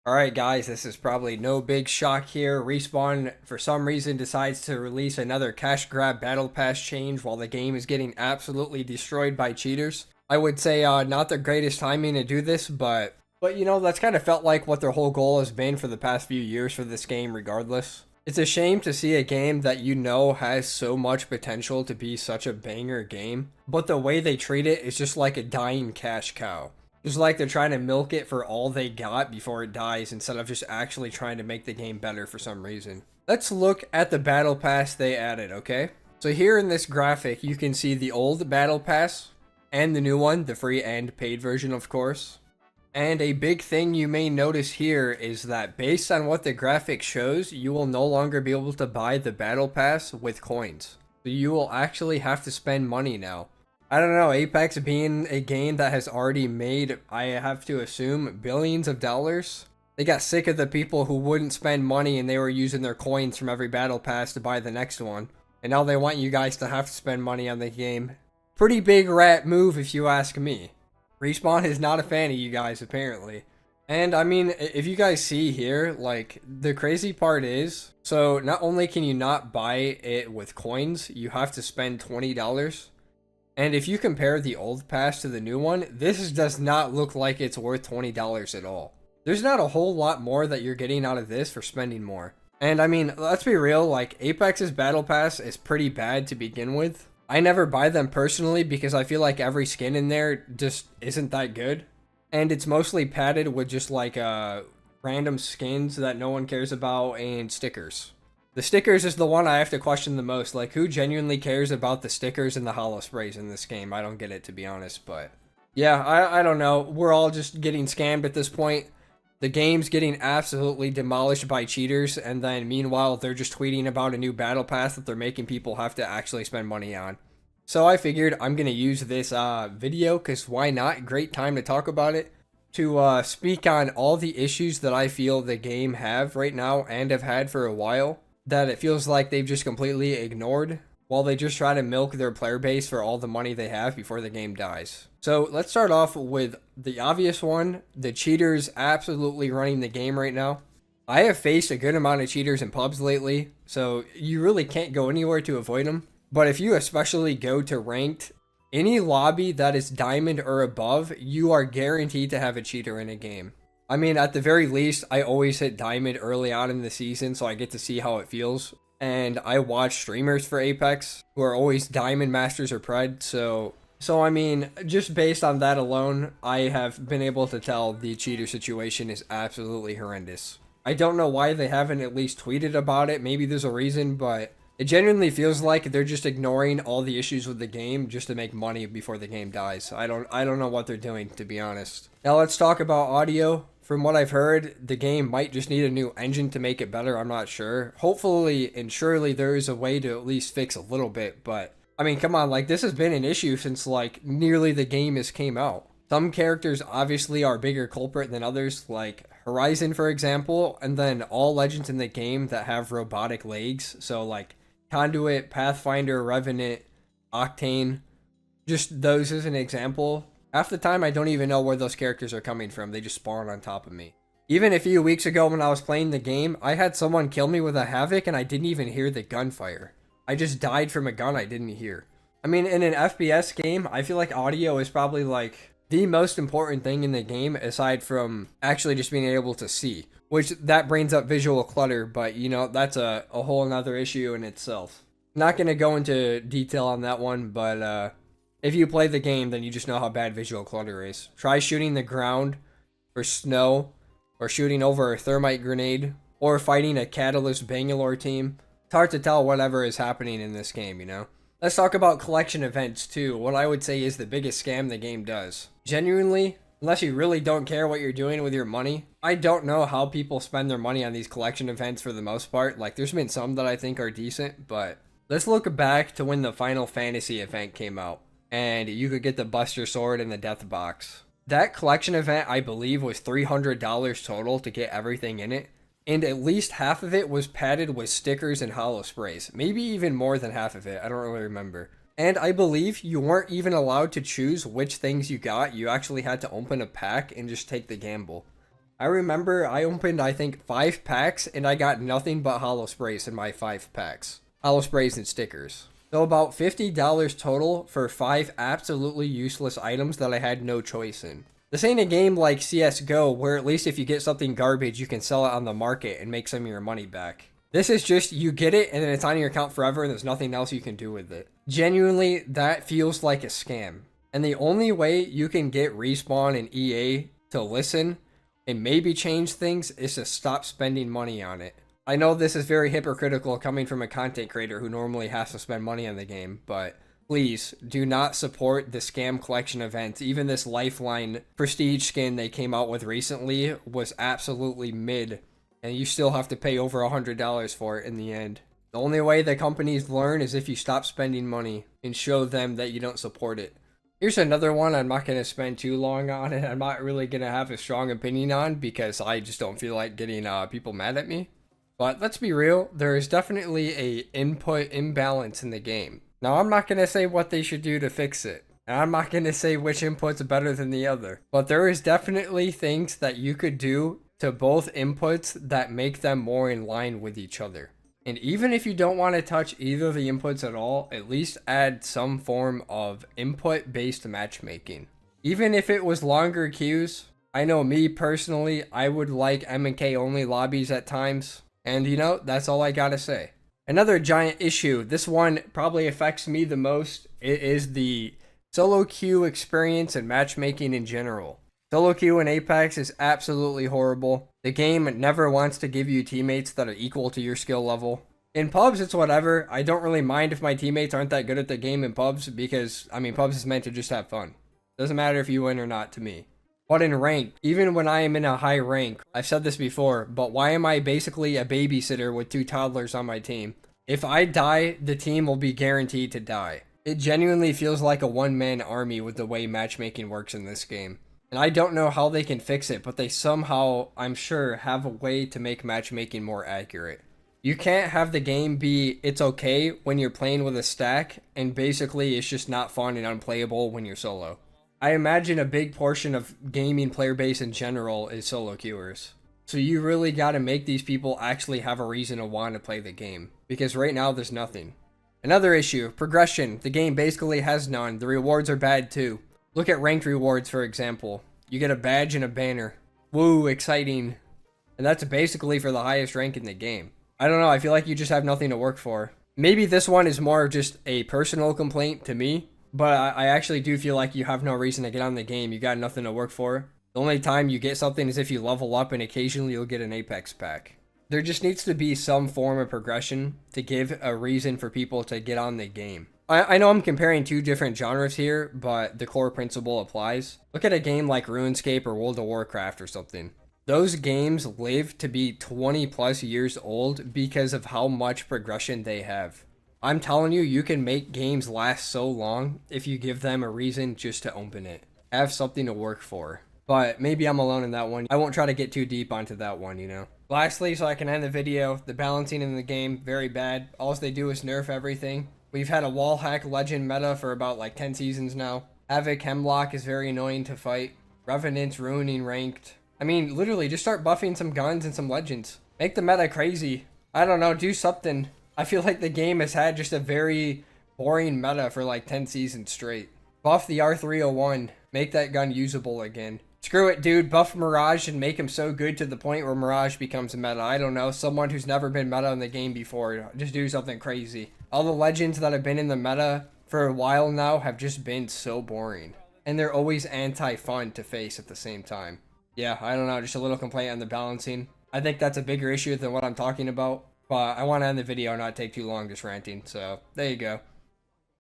Alright guys, this is probably no big shock here. Respawn, for some reason, decides to release another cash grab battle pass change while the game is getting absolutely destroyed by cheaters. I would say not the greatest timing to do this, but you know, that's kind of felt like what their whole goal has been for the past few years for this game regardless. It's a shame to see a game that you know has so much potential to be such a banger game, but the way they treat it is just like a dying cash cow. It's like they're trying to milk it for all they got before it dies instead of just actually trying to make the game better for some reason. Let's look at the battle pass they added, okay? So here in this graphic, you can see the old battle pass and the new one, the free and paid version, of course. And a big thing you may notice here is that based on what the graphic shows, you will no longer be able to buy the battle pass with coins. So you will actually have to spend money now. I don't know, Apex being a game that has already made, I have to assume, billions of dollars. They got sick of the people who wouldn't spend money and they were using their coins from every battle pass to buy the next one. And now they want you guys to have to spend money on the game. Pretty big rat move if you ask me. Respawn is not a fan of you guys apparently. And I mean, if you guys see here, like, the crazy part is, so not only can you not buy it with coins, you have to spend $20. And if you compare the old pass to the new one, this does not look like it's worth $20 at all. There's not a whole lot more that you're getting out of this for spending more. And I mean, let's be real, like, Apex's battle pass is pretty bad to begin with. I never buy them personally because I feel like every skin in there just isn't that good. And it's mostly padded with just like random skins that no one cares about and stickers. The stickers is the one I have to question the most. Like, who genuinely cares about the stickers and the hollow sprays in this game? I don't get it, to be honest, but yeah, I don't know. We're all just getting scammed at this point. The game's getting absolutely demolished by cheaters, and then meanwhile, they're just tweeting about a new battle pass that they're making people have to actually spend money on. So I figured I'm going to use this video, because why not? Great time to talk about it. To speak on all the issues that I feel the game have right now and have had for a while, that it feels like they've just completely ignored while they just try to milk their player base for all the money they have before the game dies. So let's start off with the obvious one, the cheaters absolutely running the game right now. I have faced a good amount of cheaters in pubs lately, so you really can't go anywhere to avoid them. But if you especially go to ranked, any lobby that is diamond or above, you are guaranteed to have a cheater in a game. I mean, at the very least, I always hit diamond early on in the season, so I get to see how it feels. And I watch streamers for Apex who are always diamond masters or pred, so I mean, just based on that alone, I have been able to tell the cheater situation is absolutely horrendous. I don't know why they haven't at least tweeted about it. Maybe there's a reason, but it genuinely feels like they're just ignoring all the issues with the game just to make money before the game dies. I don't know what they're doing, to be honest. Now let's talk about audio. From what I've heard, the game might just need a new engine to make it better. I'm not sure. Hopefully and surely there is a way to at least fix a little bit, but I mean, come on, like, this has been an issue since like nearly the game has came out. Some characters obviously are a bigger culprit than others, like Horizon, for example, and then all legends in the game that have robotic legs. So like Conduit, Pathfinder, Revenant, Octane, just those as an example. Half the time I don't even know where those characters are coming from. They just spawn on top of me. Even a few weeks ago when I was playing the game, I had someone kill me with a Havoc and I didn't even hear the gunfire. I just died from a gun I didn't hear. I mean, in an FPS game, I feel like audio is probably like the most important thing in the game aside from actually just being able to see. Which, that brings up visual clutter, but you know, that's a whole another issue in itself. Not going to go into detail on that one, but if you play the game, then you just know how bad visual clutter is. Try shooting the ground or snow, or shooting over a thermite grenade, or fighting a Kasellos Bangalore team. It's hard to tell whatever is happening in this game, you know? Let's talk about collection events too, what I would say is the biggest scam the game does. Genuinely, unless you really don't care what you're doing with your money, I don't know how people spend their money on these collection events for the most part. Like, there's been some that I think are decent, but let's look back to when the Final Fantasy event came out and you could get the Buster Sword and the Death Box. That collection event, I believe, was $300 total to get everything in it, and at least half of it was padded with stickers and hollow sprays. Maybe even more than half of it, I don't really remember. And I believe you weren't even allowed to choose which things you got. You actually had to open a pack and just take the gamble. I remember I opened, I think, 5 packs, and I got nothing but holo sprays in my 5 packs. Holo sprays and stickers. So about $50 total for 5 absolutely useless items that I had no choice in. This ain't a game like CSGO, where at least if you get something garbage, you can sell it on the market and make some of your money back. This is just, you get it, and then it's on your account forever, and there's nothing else you can do with it. Genuinely, that feels like a scam. And the only way you can get Respawn and EA to listen and maybe change things is to stop spending money on it. I know this is very hypocritical coming from a content creator who normally has to spend money on the game, but please do not support the scam collection events. Even this Lifeline prestige skin they came out with recently was absolutely mid, and you still have to pay over $100 for it in the end. The only way the companies learn is if you stop spending money and show them that you don't support it. Here's another one I'm not going to spend too long on, and I'm not really going to have a strong opinion on because I just don't feel like getting people mad at me. But let's be real, there is definitely a input imbalance in the game. Now, I'm not going to say what they should do to fix it. And I'm not going to say which input's better than the other. But there is definitely things that you could do to both inputs that make them more in line with each other. And even if you don't want to touch either of the inputs at all, at least add some form of input-based matchmaking. Even if it was longer queues, I know me personally, I would like M&K only lobbies at times. And you know, that's all I gotta say. Another giant issue, this one probably affects me the most, it is the solo queue experience and matchmaking in general. Solo queue in Apex is absolutely horrible. The game never wants to give you teammates that are equal to your skill level. In pubs, it's whatever. I don't really mind if my teammates aren't that good at the game in pubs because, I mean, pubs is meant to just have fun. Doesn't matter if you win or not to me. But in rank, even when I am in a high rank, I've said this before, but why am I basically a babysitter with 2 toddlers on my team? If I die, the team will be guaranteed to die. It genuinely feels like a one-man army with the way matchmaking works in this game. And I don't know how they can fix it, but they somehow, I'm sure, have a way to make matchmaking more accurate. You can't have the game be, it's okay when you're playing with a stack, and basically it's just not fun and unplayable when you're solo. I imagine a big portion of gaming player base in general is solo queuers. So you really gotta make these people actually have a reason to want to play the game. Because right now there's nothing. Another issue, progression. The game basically has none. The rewards are bad too. Look at ranked rewards for example. You get a badge and a banner. Woo, exciting. And that's basically for the highest rank in the game. I don't know, I feel like you just have nothing to work for. Maybe this one is more just a personal complaint to me. But I actually do feel like you have no reason to get on the game. You got nothing to work for. The only time you get something is if you level up and occasionally you'll get an Apex pack. There just needs to be some form of progression to give a reason for people to get on the game. I know I'm comparing 2 different genres here, but the core principle applies. Look at a game like RuneScape or World of Warcraft or something. Those games live to be 20 plus years old because of how much progression they have. I'm telling you, you can make games last so long if you give them a reason just to open it. Have something to work for. But maybe I'm alone in that one. I won't try to get too deep onto that one, you know. Lastly, so I can end the video, the balancing in the game, very bad. All they do is nerf everything. We've had a wall hack legend meta for about like 10 seasons now. Havoc Hemlock is very annoying to fight. Revenant's ruining ranked. I mean, literally, just start buffing some guns and some legends. Make the meta crazy. I don't know, do something. I feel like the game has had just a very boring meta for like 10 seasons straight. Buff the R301. Make that gun usable again. Screw it, dude. Buff Mirage and make him so good to the point where Mirage becomes a meta. I don't know. Someone who's never been meta in the game before. Just do something crazy. All the legends that have been in the meta for a while now have just been so boring. And they're always anti-fun to face at the same time. Yeah, I don't know. Just a little complaint on the balancing. I think that's a bigger issue than what I'm talking about. But I want to end the video and not take too long just ranting. So, there you go.